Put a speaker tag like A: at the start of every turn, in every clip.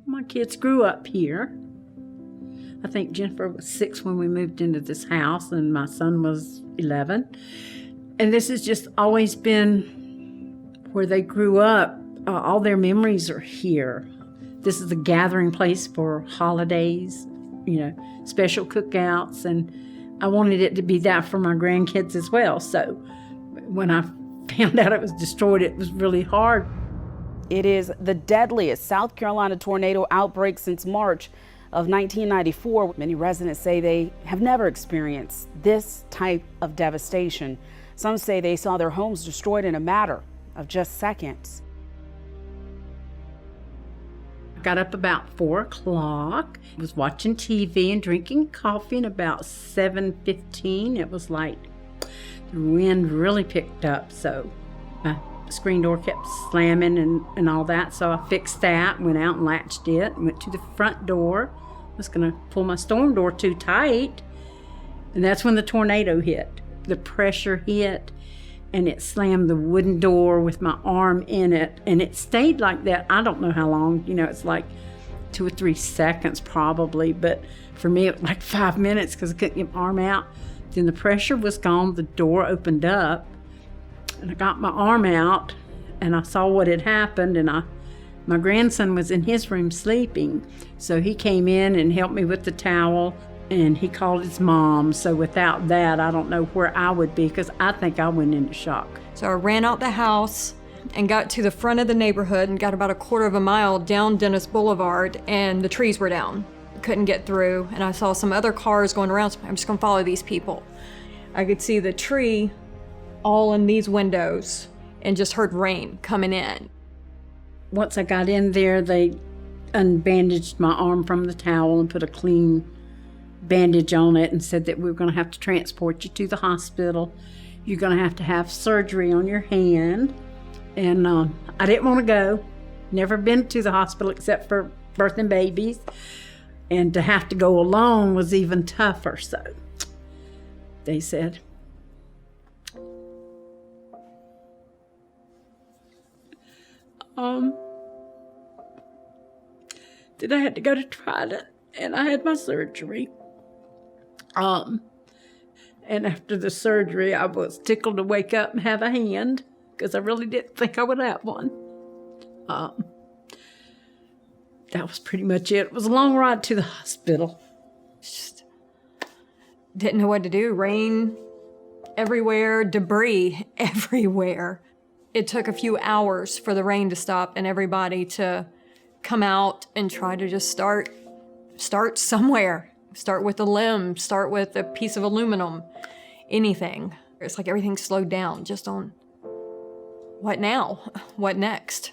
A: My kids grew up here. I think Jennifer was 6 when we moved into this house, and my son was 11. And this has just always been where they grew up. All their memories are here. This is a gathering place for holidays, special cookouts, and I wanted it to be that for my grandkids as well. So when I found out it was destroyed, it was really hard.
B: It is the deadliest South Carolina tornado outbreak since March of 1994. Many residents say they have never experienced this type of devastation. Some say they saw their homes destroyed in a matter of just seconds.
A: I got up about 4 o'clock, was watching TV and drinking coffee, and about 7:15 it was like the wind really picked up, so my screen door kept slamming and all that, so I fixed that, went out and latched it, went to the front door, was going to pull my storm door too tight, and that's when the tornado hit. The pressure hit, and it slammed the wooden door with my arm in it, and it stayed like that. I don't know how long, it's like 2 or 3 seconds probably, but for me it was like 5 minutes because I couldn't get my arm out. Then the pressure was gone, the door opened up, and I got my arm out, and I saw what had happened, and my grandson was in his room sleeping, so he came in and helped me with the towel, and he called his mom. So without that, I don't know where I would be, because I think I went into shock.
C: So I ran out the house and got to the front of the neighborhood and got about a quarter of a mile down Dennis Boulevard, and the trees were down. Couldn't get through, and I saw some other cars going around, so I'm just gonna follow these people. I could see the tree all in these windows and just heard rain coming in.
A: Once I got in there, they unbandaged my arm from the towel and put a clean bandage on it and said that we were going to have to transport you to the hospital. You're going to have surgery on your hand. And I didn't want to go. Never been to the hospital except for birthing babies. And to have to go alone was even tougher. So they said, that I had to go to Trident, and I had my surgery. And after the surgery, I was tickled to wake up and have a hand, because I really didn't think I would have one. That was pretty much it. It was a long ride to the hospital.
C: Just didn't know what to do. Rain everywhere, debris everywhere. It took a few hours for the rain to stop and everybody to come out and try to just start somewhere. Start with a limb, start with a piece of aluminum, anything. It's like everything slowed down just on what now? What next?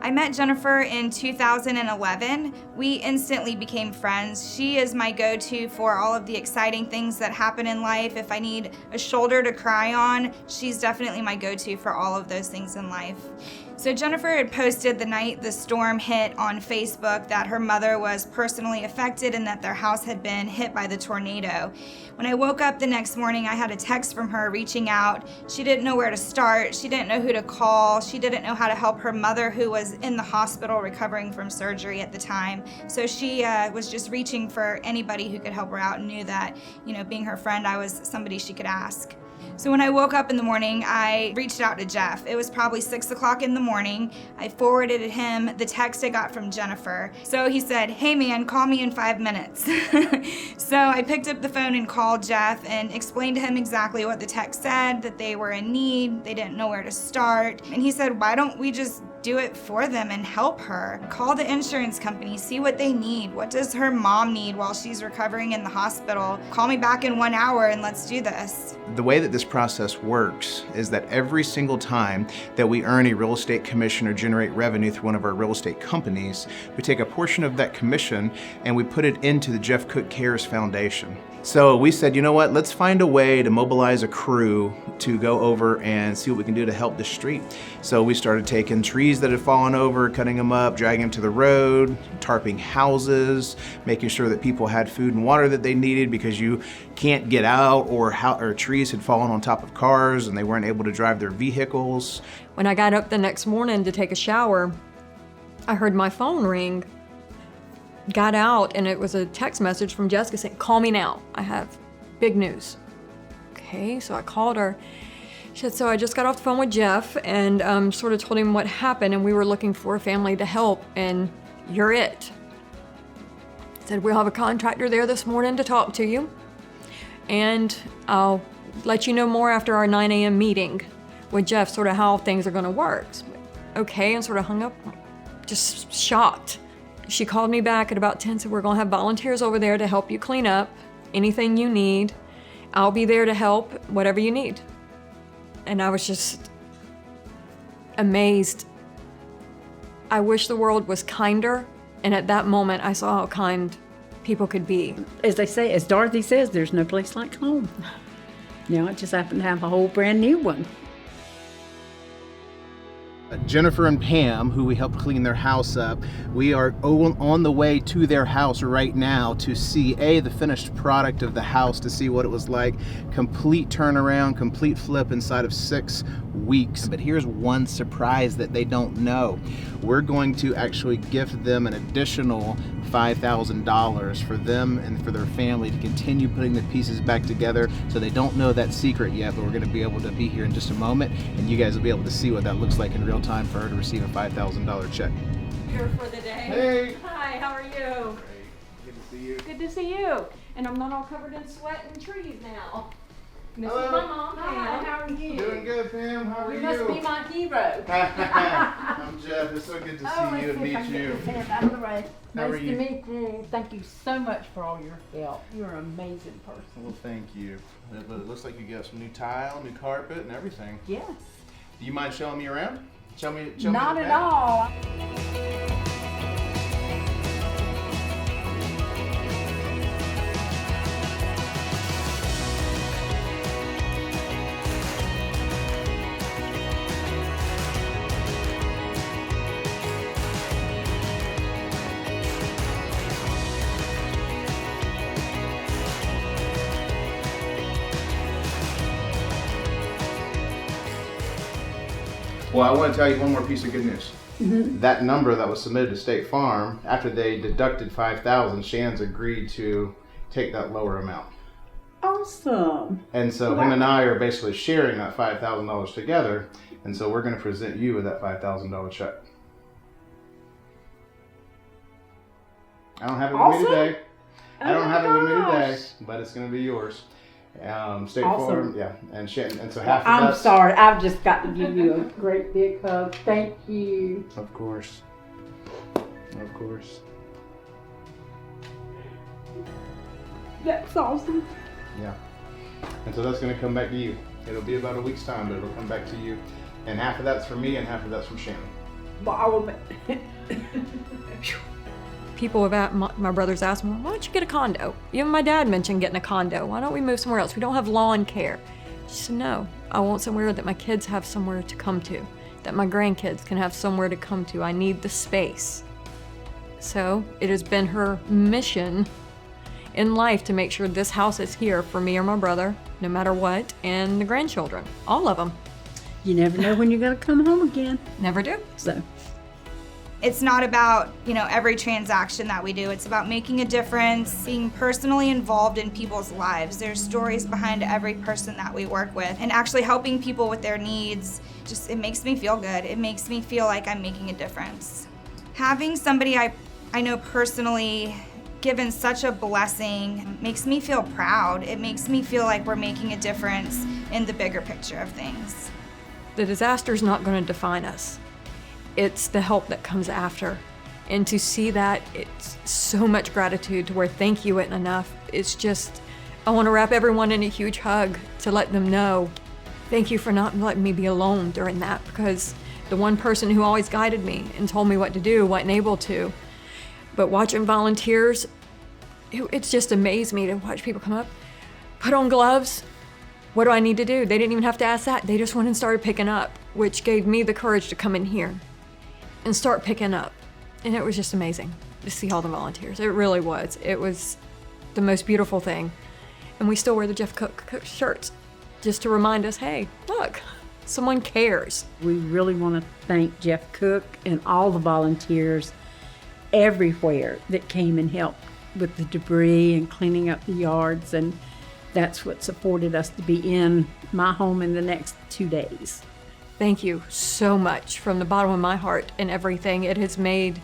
D: I met Jennifer in 2011. We instantly became friends. She is my go-to for all of the exciting things that happen in life. If I need a shoulder to cry on, she's definitely my go-to for all of those things in life. So Jennifer had posted the night the storm hit on Facebook that her mother was personally affected and that their house had been hit by the tornado. When I woke up the next morning, I had a text from her reaching out. She didn't know where to start. She didn't know who to call. She didn't know how to help her mother, who was in the hospital recovering from surgery at the time. So she was just reaching for anybody who could help her out and knew that, being her friend, I was somebody she could ask. So when I woke up in the morning, I reached out to Jeff. It was probably 6 o'clock in the morning. I forwarded him the text I got from Jennifer. So he said, "Hey man, call me in 5 minutes." So I picked up the phone and called Jeff and explained to him exactly what the text said, that they were in need, they didn't know where to start. And he said, "Why don't we just do it for them and help her? Call the insurance company, see what they need. What does her mom need while she's recovering in the hospital? Call me back in 1 hour and let's do this."
E: The way that this process works is that every single time that we earn a real estate commission or generate revenue through one of our real estate companies, we take a portion of that commission and we put it into the Jeff Cook Cares Foundation. So we said, you know what, let's find a way to mobilize a crew to go over and see what we can do to help the street. So we started taking trees that had fallen over, cutting them up, dragging them to the road, tarping houses, making sure that people had food and water that they needed, because you can't get out, or trees had fallen on top of cars and they weren't able to drive their vehicles.
C: When I got up the next morning to take a shower, I heard my phone ring. Got out, and it was a text message from Jessica saying, "Call me now. I have big news." Okay, so I called her. She said, "So I just got off the phone with Jeff and sort of told him what happened, and we were looking for a family to help, and you're it." Said, "We'll have a contractor there this morning to talk to you, and I'll let you know more after our 9 a.m. meeting with Jeff, sort of how things are gonna work." So, okay, and sort of hung up, just shocked. She called me back at about 10, said, "We're gonna have volunteers over there to help you clean up, anything you need. I'll be there to help, whatever you need." And I was just amazed. I wish the world was kinder, and at that moment I saw how kind people could be.
A: As they say, as Dorothy says, there's no place like home. You know, I just happen to have a whole brand new one.
E: Jennifer and Pam, who we helped clean their house up, we are on the way to their house right now to see the finished product of the house, to see what it was like. Complete turnaround, complete flip inside of 6 weeks. But here's one surprise that they don't know. We're going to actually gift them an additional $5,000 for them and for their family to continue putting the pieces back together. So they don't know that secret yet, but we're going to be able to be here in just a moment, and you guys will be able to see what that looks like in real time for her to receive a $5,000 check.
C: Here for the day.
E: Hey!
C: Hi, how are you?
E: Good to see you.
C: Good to see you. And I'm not all covered in sweat and trees now. This
E: Hello.
C: is my mom, Pam.
A: Hi, how are you?
E: Doing good, Pam. How are you?
A: You must be my hero.
E: I'm Jeff. It's so good to see you and meet you.
A: Out of the way.
E: How are
A: Nice
E: you?
A: to meet you. Thank you so much for all your help. You're an amazing person.
E: Well, thank you. It looks like you got some new tile, new carpet, and everything.
A: Yes.
E: Do you mind showing me around? Show me.
A: Not
E: the
A: at
E: back.
A: all.
E: Well, I want to tell you one more piece of good news. That number that was submitted to State Farm, after they deducted $5,000, Shan's agreed to take that lower amount.
A: Awesome.
E: And so him and I are basically sharing that $5,000 together, and so we're going to present you with that $5,000 check. I don't have it with me today. I don't have it with me today, but it's going to be yours. State Farm, yeah, and Shannon, and so half of
A: I'm
E: that's...
A: sorry. I've just got to give you a great big hug. Thank you.
E: Of course. Of course.
A: That's awesome.
E: Yeah. And so that's going to come back to you. It'll be about a week's time, but it'll come back to you. And half of that's from me and half of that's from Shannon.
A: Well, I will.
C: People have asked, my brothers asked me, "Why don't you get a condo?" Even my dad mentioned getting a condo. "Why don't we move somewhere else? We don't have lawn care." She said, "No, I want somewhere that my kids have somewhere to come to, that my grandkids can have somewhere to come to. I need the space." So it has been her mission in life to make sure this house is here for me or my brother, no matter what, and the grandchildren, all of them.
A: You never know when you're going to come home again.
C: Never do.
A: So.
D: It's not about, every transaction that we do. It's about making a difference, being personally involved in people's lives. There's stories behind every person that we work with, and actually helping people with their needs. It makes me feel good. It makes me feel like I'm making a difference. Having somebody I know personally given such a blessing makes me feel proud. It makes me feel like we're making a difference in the bigger picture of things.
C: The disaster's not going to define us. It's the help that comes after. And to see that, it's so much gratitude to where thank you isn't enough. It's just, I want to wrap everyone in a huge hug to let them know, thank you for not letting me be alone during that, because the one person who always guided me and told me what to do wasn't able to. But watching volunteers, it's just amazed me to watch people come up, put on gloves. What do I need to do? They didn't even have to ask that. They just went and started picking up, which gave me the courage to come in here and start picking up. And it was just amazing to see all the volunteers. It really was. It was the most beautiful thing. And we still wear the Jeff Cook shirts just to remind us, hey, look, someone cares.
A: We really want to thank Jeff Cook and all the volunteers everywhere that came and helped with the debris and cleaning up the yards, and that's what supported us to be in my home in the next 2 days.
C: Thank you so much from the bottom of my heart and everything. It has made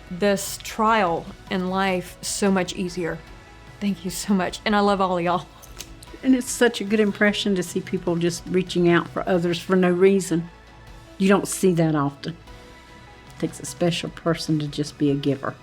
C: this trial in life so much easier. Thank you so much, and I love all of y'all.
A: And it's such a good impression to see people just reaching out for others for no reason. You don't see that often. It takes a special person to just be a giver.